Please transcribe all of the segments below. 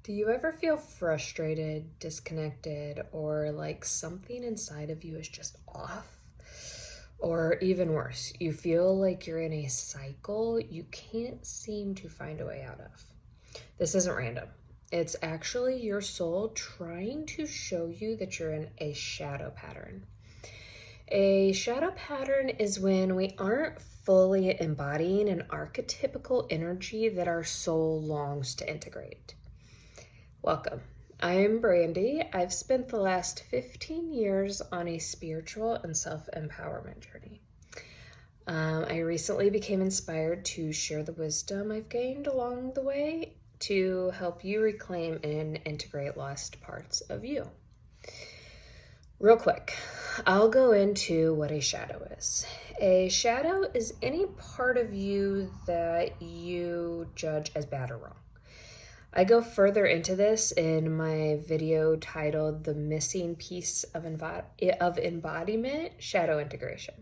Do you ever feel frustrated, disconnected, or like something inside of you is just off? Or even worse, you feel like you're in a cycle you can't seem to find a way out of? This isn't random. It's actually your soul trying to show you that you're in a shadow pattern. A shadow pattern is when we aren't fully embodying an archetypical energy that our soul longs to integrate. Welcome. I'm Brandy. I've spent the last 15 years on a spiritual and self-empowerment journey. I recently became inspired to share the wisdom I've gained along the way to help you reclaim and integrate lost parts of you. Real quick, I'll go into what a shadow is. A shadow is any part of you that you judge as bad or wrong. I go further into this in my video titled The Missing Piece of Embodiment, Shadow Integration.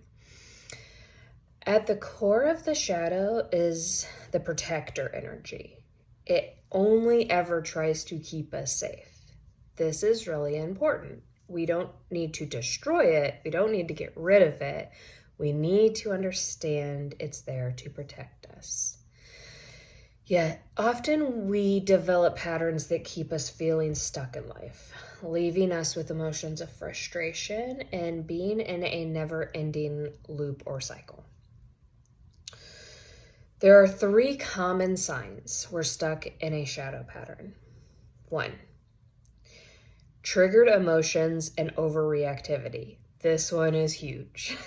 At the core of the shadow is the protector energy. It only ever tries to keep us safe. This is really important. We don't need to destroy it. We don't need to get rid of it. We need to understand it's there to protect us. Yet, often we develop patterns that keep us feeling stuck in life, leaving us with emotions of frustration and being in a never-ending loop or cycle. There are 3 common signs we're stuck in a shadow pattern. 1, triggered emotions and overreactivity. This one is huge.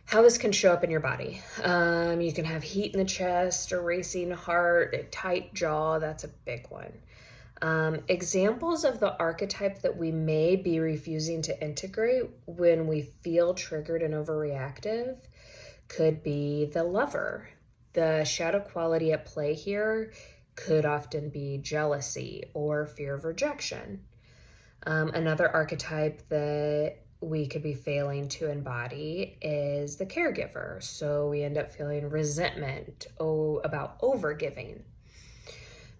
How this can show up in your body. You can have heat in the chest, a racing heart, a tight jaw. That's a big one. Examples of the archetype that we may be refusing to integrate when we feel triggered and overreactive could be the lover. The shadow quality at play here could often be jealousy or fear of rejection. Another archetype that we could be failing to embody is the caregiver. So we end up feeling resentment about overgiving.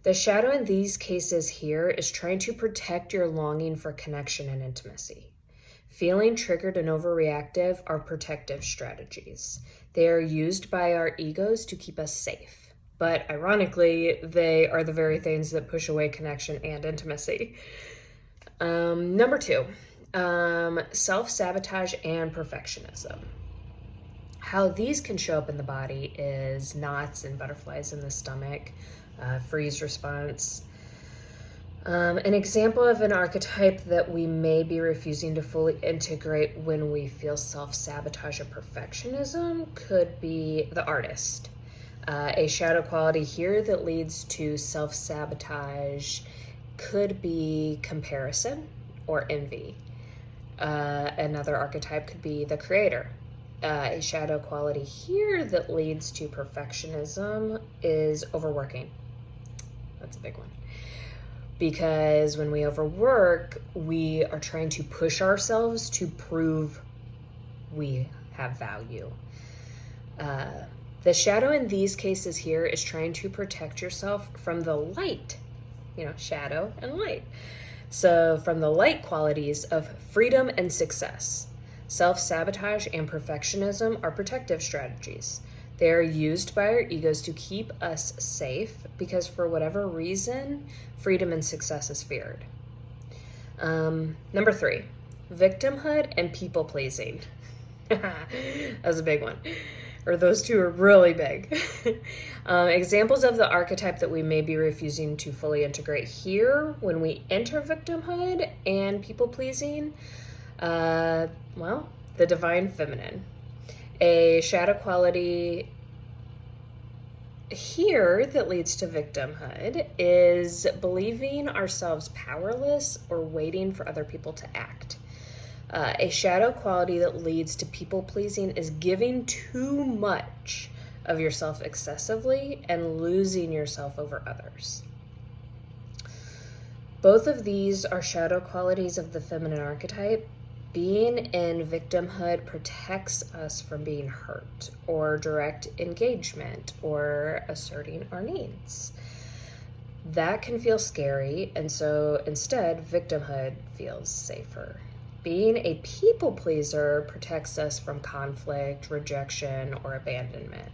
The shadow in these cases here is trying to protect your longing for connection and intimacy. Feeling triggered and overreactive are protective strategies. They are used by our egos to keep us safe. But ironically, they are the very things that push away connection and intimacy. Number 2. Self-sabotage and perfectionism. How these can show up in the body is knots and butterflies in the stomach, freeze response. An example of an archetype that we may be refusing to fully integrate when we feel self-sabotage and perfectionism could be the artist. A shadow quality here that leads to self-sabotage could be comparison or envy. Another archetype could be the creator. A shadow quality here that leads to perfectionism is overworking. That's a big one. Because when we overwork, we are trying to push ourselves to prove we have value. The shadow in these cases here is trying to protect yourself from the light, shadow and light. So from the light qualities of freedom and success, self-sabotage and perfectionism are protective strategies. They are used by our egos to keep us safe because for whatever reason, freedom and success is feared. Number 3, victimhood and people-pleasing. That was a big one. Or those 2 are really big. Examples of the archetype that we may be refusing to fully integrate here when we enter victimhood and people-pleasing, the divine feminine. A shadow quality here that leads to victimhood is believing ourselves powerless or waiting for other people to act. A shadow quality that leads to people-pleasing is giving too much of yourself excessively and losing yourself over others. Both of these are shadow qualities of the feminine archetype. Being in victimhood protects us from being hurt or direct engagement or asserting our needs. That can feel scary, and so instead, victimhood feels safer. Being a people pleaser protects us from conflict, rejection, or abandonment.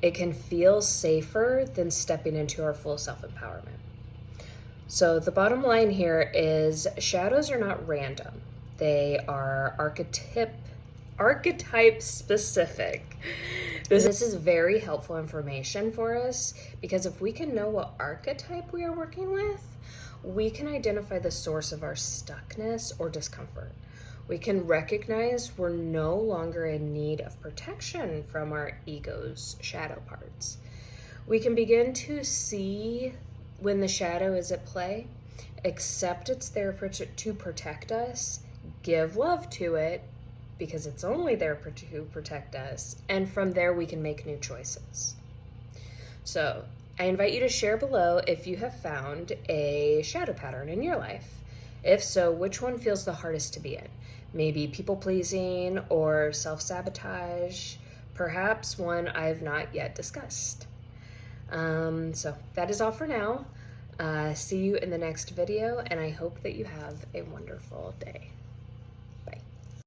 It can feel safer than stepping into our full self-empowerment. So the bottom line here is shadows are not random. They are archetype specific. This is very helpful information for us because if we can know what archetype we are working with, we can identify the source of our stuckness or discomfort. We can recognize we're no longer in need of protection from our ego's shadow parts. We can begin to see when the shadow is at play, accept it's there to protect us, give love to it, because it's only there to protect us, and from there we can make new choices. So I invite you to share below if you have found a shadow pattern in your life. If so, which one feels the hardest to be in? Maybe people-pleasing or self-sabotage, perhaps one I've not yet discussed. So that is all for now. See you in the next video, and I hope that you have a wonderful day.